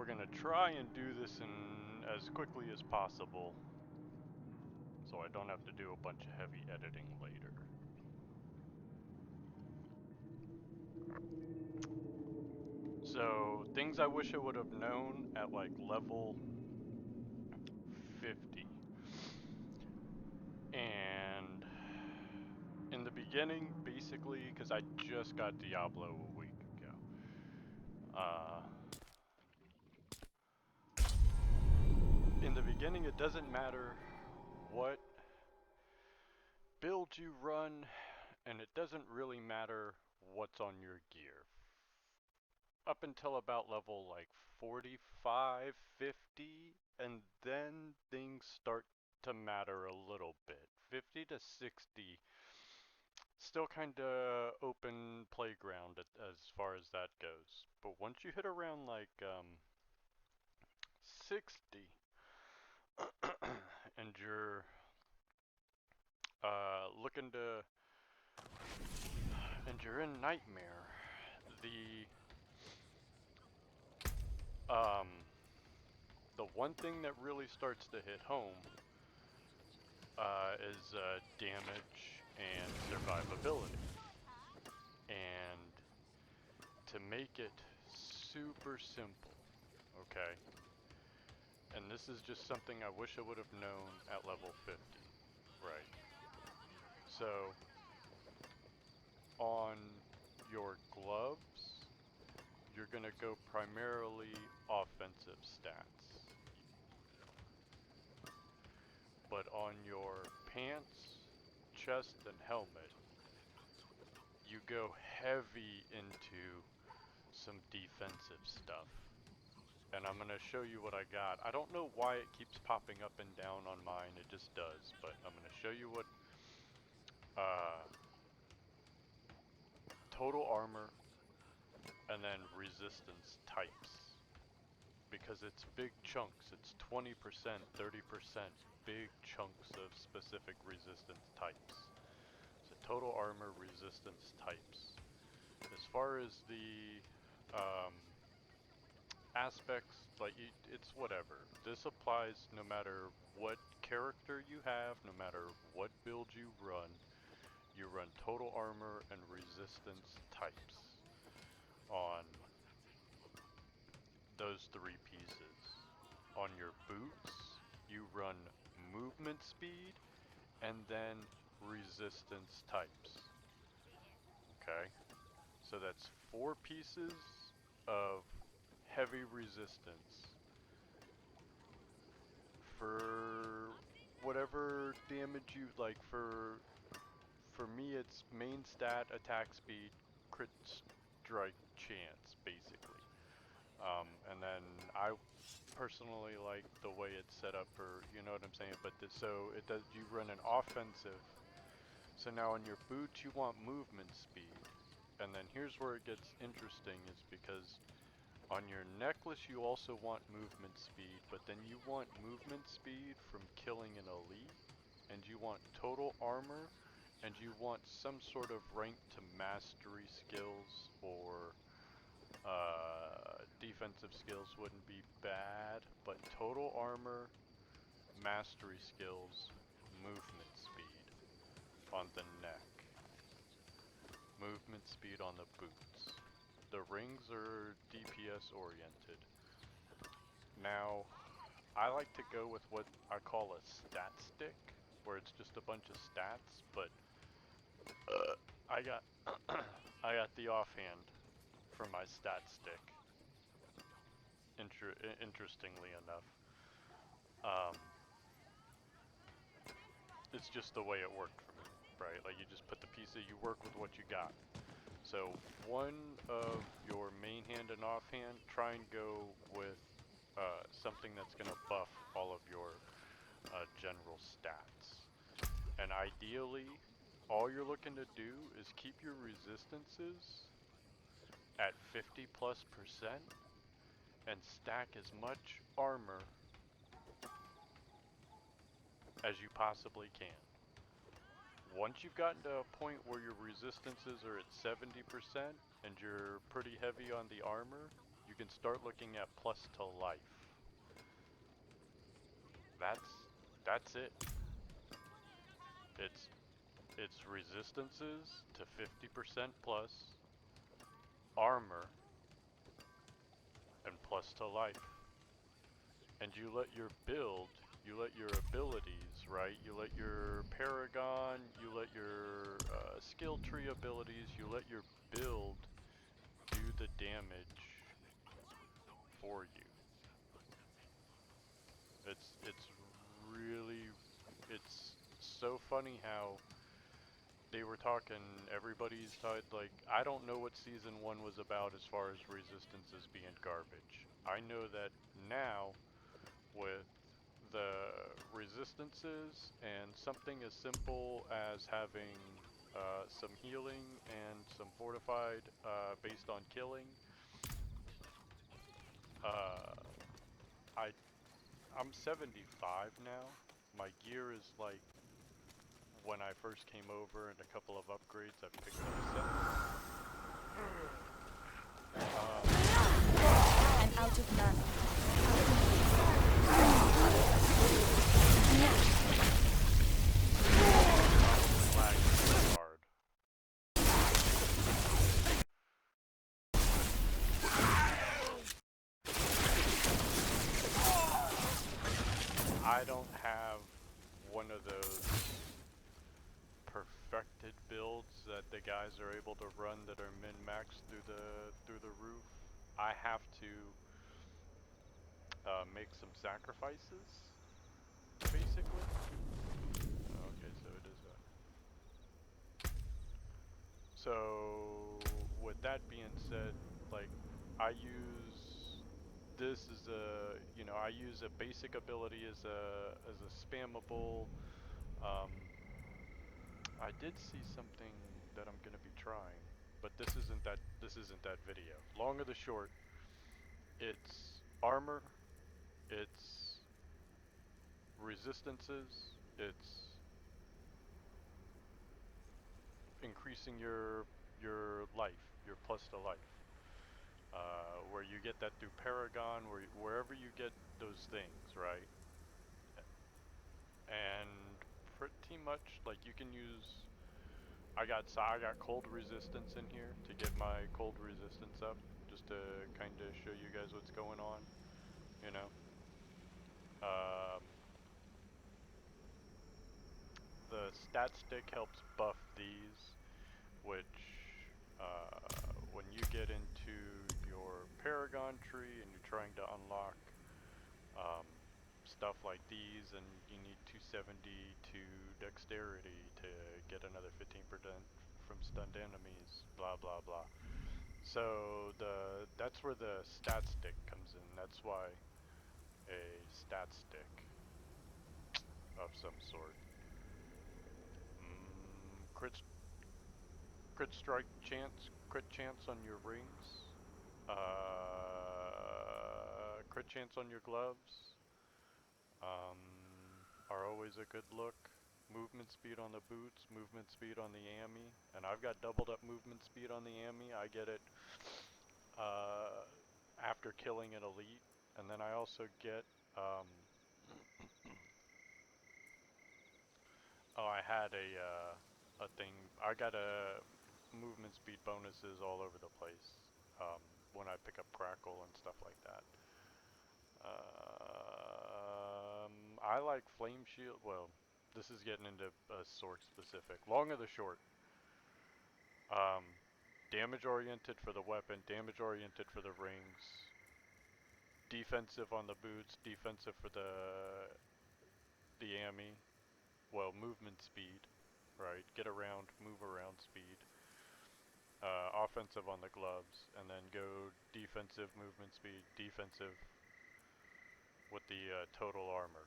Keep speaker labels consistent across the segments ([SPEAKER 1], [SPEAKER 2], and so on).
[SPEAKER 1] we're gonna try and do this in as quickly as possible, so I don't have to do a bunch of heavy editing later. So, things I wish I would have known at like level 50. And in the beginning, basically, because I just got Diablo a week ago, in the beginning it doesn't matter what build you run, and it doesn't really matter what's on your gear. Up until about level like 45, 50, and then things start to matter a little bit. 50 to 60, still kind of open playground as far as that goes. But once you hit around like 60, and you're looking to, and you're in Nightmare, the um, the one thing that really starts to hit home is damage and survivability. And to make it super simple, okay? And this is just something I wish I would have known at level 50, right? So, on your gloves, you're going to go primarily offensive stats. But on your pants, chest, and helmet, you go heavy into some defensive stuff. And I'm going to show you what I got. I don't know why it keeps popping up and down on mine, it just does. But I'm going to show you what total armor and then resistance types. Because it's big chunks, it's 20%, 30% big chunks of specific resistance types. So total armor resistance types. As far as the aspects, like it's whatever. This applies no matter what character you have, no matter what build you run. You run total armor and resistance types on those three pieces. On your boots, you run movement speed and then resistance types. Okay? So that's 4 pieces of heavy resistance for whatever damage you like. For me it's main stat, attack speed, crit strike chance basically. And then I personally like the way it's set up for, you know what I'm saying, but so it does, you run an offensive. So now on your boots you want movement speed. And then here's where it gets interesting, is because on your necklace you also want movement speed, but then you want movement speed from killing an elite, and you want total armor, and you want some sort of rank to mastery skills, or defensive skills wouldn't be bad, but total armor, mastery skills, movement speed on the neck, movement speed on the boots. The rings are DPS oriented. Now, I like to go with what I call a stat stick, where it's just a bunch of stats, but I got I got the offhand for my stat stick. Interestingly enough, um, it's just the way it worked for me, right? Like you just put the pieces, you work with what you got. So one of your main hand and offhand, try and go with something that's going to buff all of your general stats. And ideally, all you're looking to do is keep your resistances at 50+% and stack as much armor as you possibly can. Once you've gotten to a point where your resistances are at 70% and you're pretty heavy on the armor, you can start looking at plus to life. That's it. It's it's resistances to 50% plus, armor, and plus to life. And you let your build, you let your abilities, right? You let your paragon, you let your skill tree abilities, you let your build do the damage for you. It's really, it's so funny how they were talking, everybody's like, I don't know what season 1 was about as far as resistances being garbage. I know that now with the resistances and something as simple as having some healing and some fortified based on killing. Uh, I I'm 75 now. My gear is like when I first came over and a couple of upgrades I've picked up
[SPEAKER 2] I'm out of mana.
[SPEAKER 1] lagging hard. I don't have one of those perfected builds that the guys are able to run that are min-max through the roof. I have to make some sacrifices, basically. Okay, so it is a. So with that being said, like I use this as a, I use a basic ability as a spammable. Um, I did see something that I'm gonna be trying, but this isn't that video. Long or the short, it's armor, it's resistances, it's increasing your life, your plus to life. Where you get that through Paragon, wherever you get those things, right? And pretty much like you can use. I got cold resistance in here to get my cold resistance up, just to kind of show you guys what's going on, you know. Um, the stat stick helps buff these, which when you get into your Paragon tree and you're trying to unlock um, stuff like these, and you need 270 to dexterity to get another 15% from stunned enemies, blah blah blah. So that's where the stat stick comes in. That's why a stat stick of some sort. Crit strike chance, crit chance on your rings, crit chance on your gloves, are always a good look. Movement speed on the boots, movement speed on the AMI, and I've got doubled up movement speed on the AMI. I get it uh, after killing an elite, and then I also get um, oh, I had a thing. I got a movement speed bonuses all over the place when I pick up Crackle and stuff like that. I like Flame Shield. Well, this is getting into a sword specific. Long or the short. Um, damage oriented for the weapon, damage oriented for the rings, defensive on the boots, defensive for the AMI. Well, movement speed, right? Get around, move around speed. Offensive on the gloves, and then go defensive movement speed, defensive with the total armor.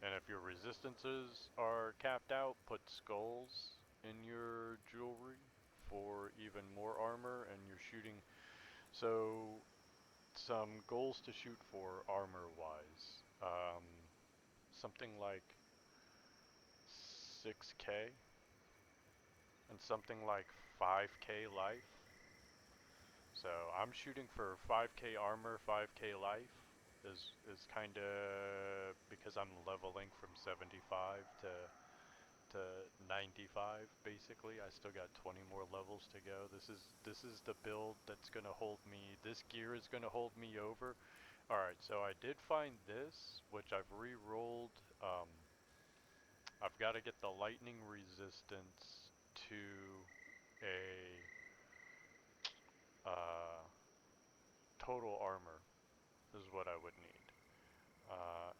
[SPEAKER 1] And if your resistances are capped out, put skulls in your jewelry for even more armor, and you're shooting. So some goals to shoot for armor wise. Something like 6k and something like 5k life. So I'm shooting for 5k armor, 5k life. Is kind of because I'm leveling from 75 to 95 basically. I still got 20 more levels to go. This is the build that's going to hold me. This gear is going to hold me over. All right, so I did find this, which I've re-rolled. I've got to get the lightning resistance to a total armor is what I would need.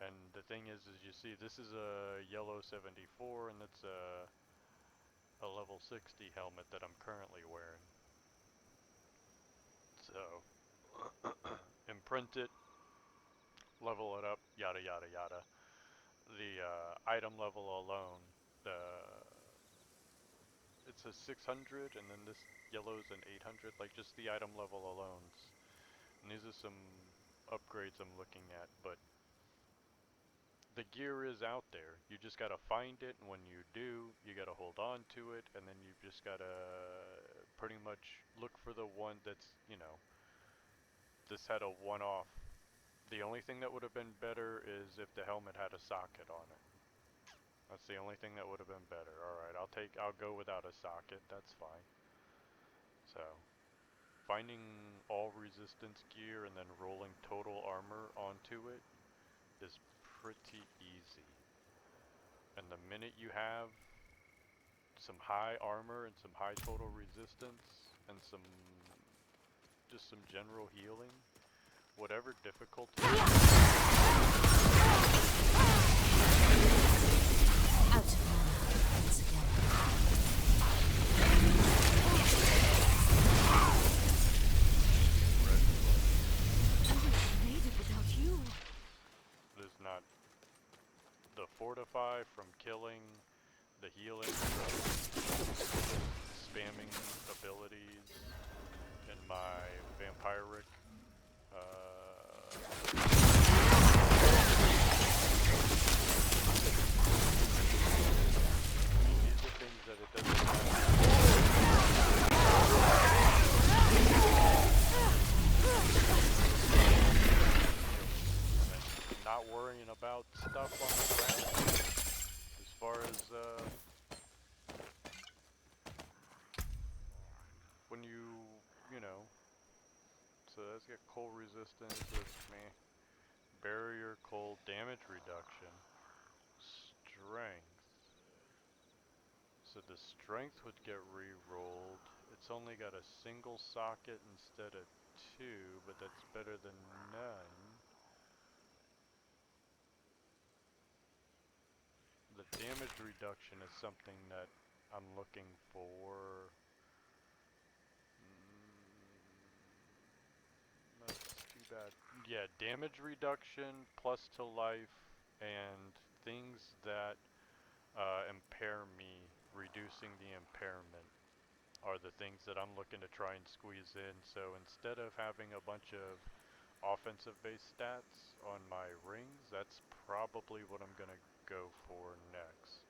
[SPEAKER 1] And the thing is you see, this is a yellow 74, and it's a level 60 helmet that I'm currently wearing. So, imprint it, level it up, yada yada yada. The item level alone, the it's a 600, and then this yellow's an 800. Like just the item level alone. And these are some upgrades I'm looking at, but the gear is out there. You just gotta find it, and when you do, you gotta hold on to it, and then you just gotta pretty much look for the one that's, you know, this had a one-off. The only thing that would have been better is if the helmet had a socket on it. That's the only thing that would have been better. Alright, I'll go without a socket, that's fine. So, finding all resistance gear and then rolling total armor onto it is pretty easy. And the minute you have some high armor and some high total resistance and just some general healing, whatever difficulty.
[SPEAKER 2] Out of mana once again. I would have made it without you.
[SPEAKER 1] There's not the fortify from killing, the healing from spamming abilities in my vampiric these are things that it doesn't not worrying about stuff on the ground as far as when you know, so let's get cold resistance with me, barrier, cold, damage reduction, strength. So the strength would get re-rolled. It's only got a single socket instead of two, but that's better than none. The damage reduction is something that I'm looking for. That's too bad. Yeah, damage reduction plus to life and things that impair me, reducing the impairment are the things that I'm looking to try and squeeze in. So instead of having a bunch of offensive based stats on my rings, that's probably what I'm gonna go for next.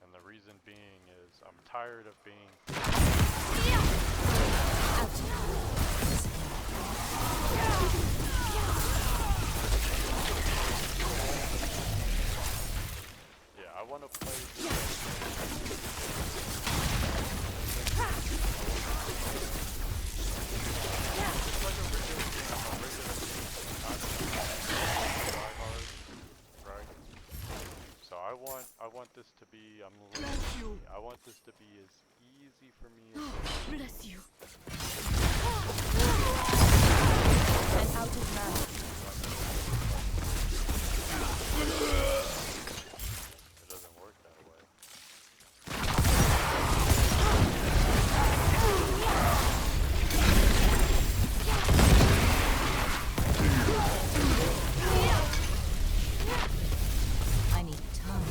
[SPEAKER 1] And the reason being is I'm tired of being yeah, I want to play it's like a regular game, not try hard, right? So I want this to be, I want this to be as easy for me as
[SPEAKER 2] Bless you. I'm out of mana.
[SPEAKER 1] it doesn't work that way.
[SPEAKER 2] I need time.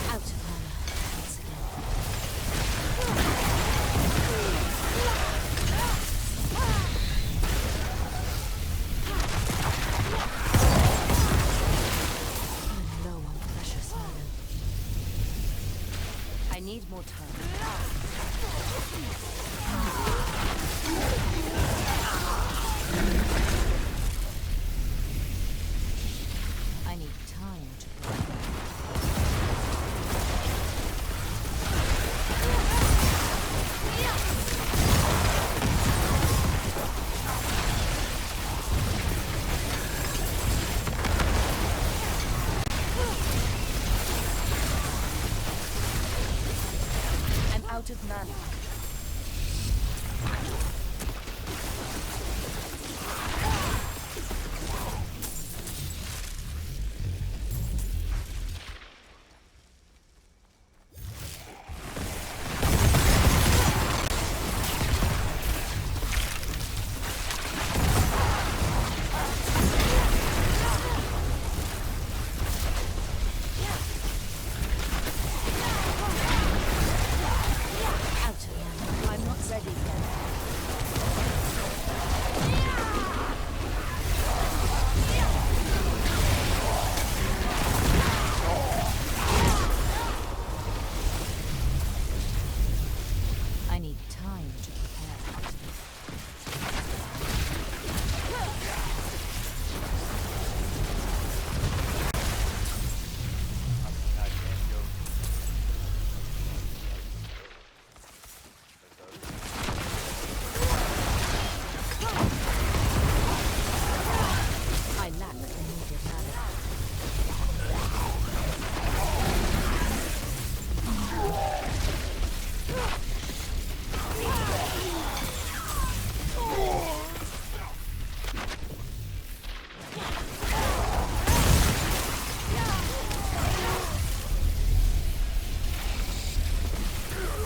[SPEAKER 2] Out of mana once again. need more time. I need time to prepare. I'm out of mana.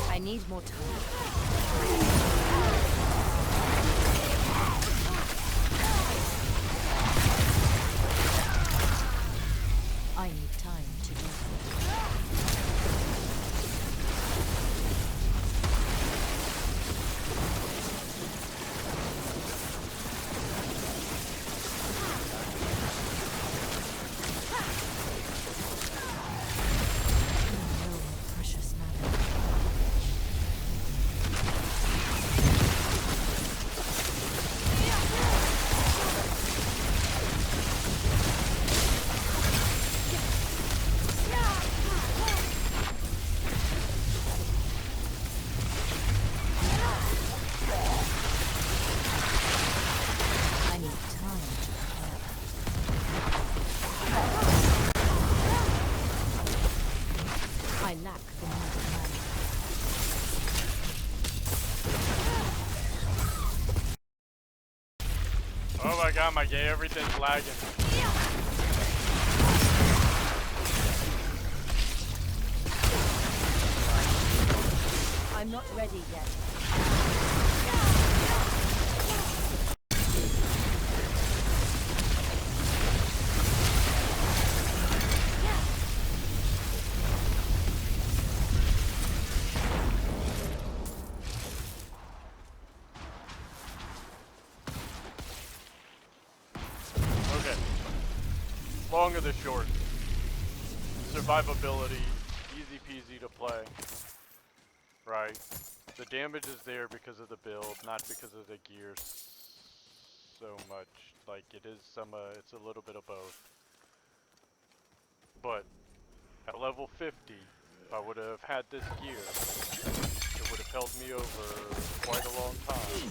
[SPEAKER 2] I need more time. I need time to do precious matter. I need time to prepare. I lack the needed mana.
[SPEAKER 1] Oh my god, my game, everything's lagging.
[SPEAKER 2] I'm not ready yet.
[SPEAKER 1] Okay. Long of the short. Survivability, easy peasy to play. Right. The damage is there because of the build, not because of the gear so much. Like, it is some, it's a little bit of both. But, at level 50, if I would have had this gear, it would have held me over quite a long time.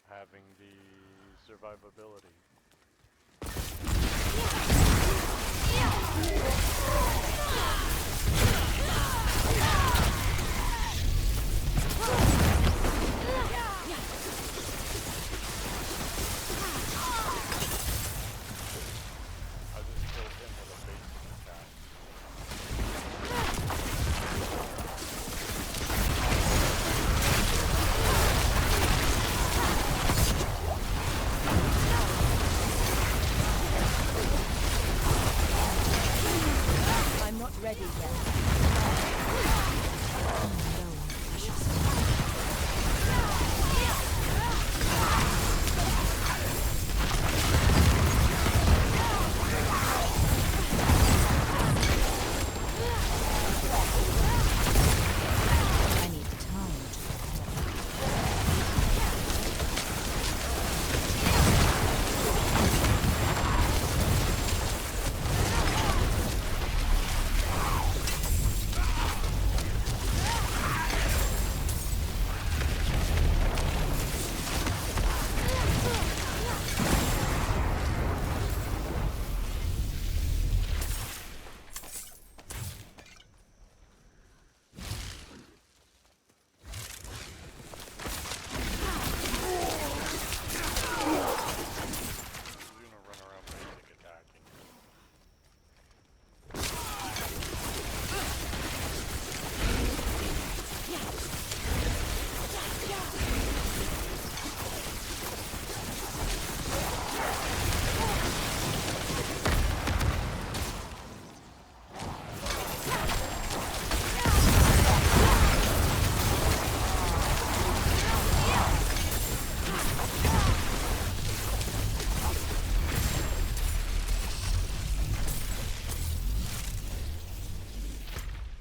[SPEAKER 1] Having the survivability.
[SPEAKER 2] Unknown precious. I need time to prepare.
[SPEAKER 1] He's gonna run around basic attacking.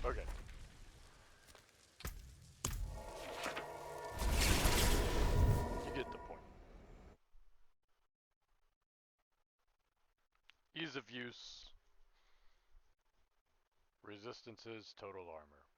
[SPEAKER 1] Okay. You get the point. Ease of use, resistances, total armor.